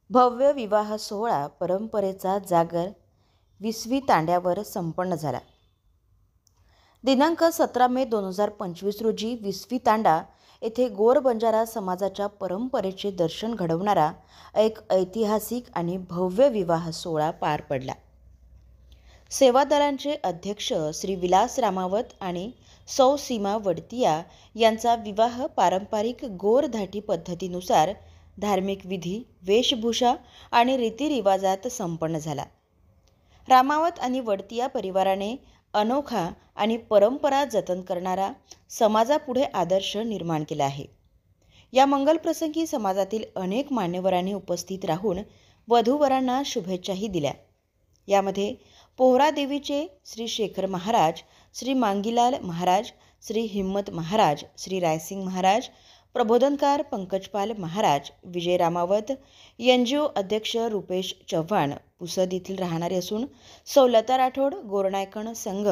भव्य विवाह सोहळा परंपरेचा जागर 20वी तांड्यावर संपन्न झाला। दिनांक 17 मे 2025 रोजी 20वी तांडा येथे गोर बंजारा समाजाच्या परंपरेचे दर्शन घडवणारा एक ऐतिहासिक आणि भव्य विवाह सोहळा पार पडला। सेवादलांचे अध्यक्ष श्री विलास रामावत आणि सौ सीमा वडतिया यांचा विवाह पारंपरिक गोर धाटी पद्धतीनुसार धार्मिक विधी, वेशभूषा आणि रीतिरिवाजात संपन्न झाला। रामावत आणि वडतिया परिवाराने अनोखा आणि परंपरा जतन करणारा समाजापुढे आदर्श निर्माण केला आहे। या मंगल प्रसंगी समाजातील अनेक मान्यवरांनी उपस्थित राहून वधूवरांना शुभेच्छाही दिल्या। यामध्ये पोहरा देवीचे श्री शेखर महाराज, श्री मांगीलाल महाराज, श्री हिम्मत महाराज, श्री रायसिंग महाराज, प्रबोधनकार पंकजपाल महाराज, विजय रामावत, एनजीओ अध्यक्ष रुपेश चव्हाण पुसद येथील राहणारे असून सौ लता राठोड, गोरनायकण संघ,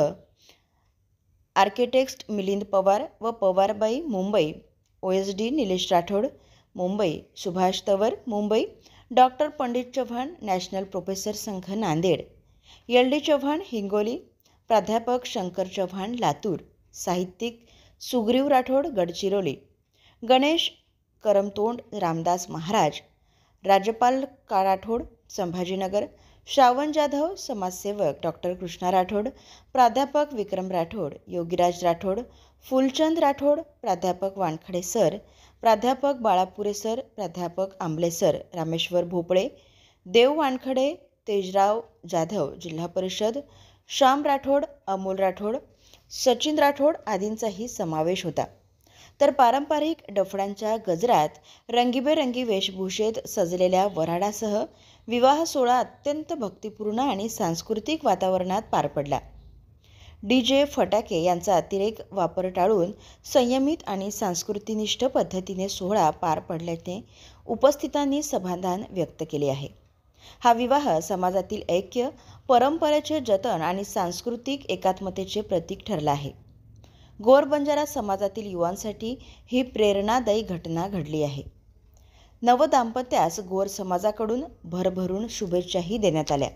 आर्किटेक्ट मिलिंद पवार व पवारबाई मुंबई, OSD निलेश राठोड मुंबई, सुभाष तवर Mumbai, doctor Pandit Chavan national professor संघ नांदेड, LD चव्हाण हिंगोली, प्राध्यापक शंकर चव्हाण लातूर, साहित्यिक सुग्रीव राठोड गडचिरोली, गणेश करमतोंड रामदास महाराज, राज्यपाल राठोड संभाजीनगर, श्रावण जाधव समाजसेवक डॉक्टर कृष्णा राठोड, प्राध्यापक विक्रम राठोड, योगीराज राठोड, फुलचंद राठोड, प्राध्यापक वानखडे सर, प्राध्यापक बाळापुरे सर, प्राध्यापक आंबले सर, रामेश्वर भोपळे, देव वानखडे, तेजराव जाधव, जिल्हा परिषद, श्याम राठोड, अमोल राठोड, सचिन राठोड आदींचाही समावेश होता। तर पारंपरिक डफळ्यांच्या गजरात रंगीबेरंगी वेशभूषेत सजलेल्या वऱ्हाडासह विवाह सोहळा अत्यंत भक्तिपूर्ण आणि सांस्कृतिक वातावरणात पार पडला। DJ फटाके यांचा अतिरेक वापर टाळून संयमित आणि संस्कृतीनिष्ठ पद्धतीने सोहळा पार पडल्याने उपस्थितांनी समाधान व्यक्त केले आहे। हा विवाह समाजातील ऐक्य, परंपरेचे जतन आणि सांस्कृतिक एकात्मतेचे प्रतीक ठरला आहे। गोर बंजारा समाजातील युवांसाठी ही प्रेरणादायी घटना घडली आहे। नवदाम्पत्यास गोर समाजाकडून भरभरून शुभेच्छाही देण्यात आल्या।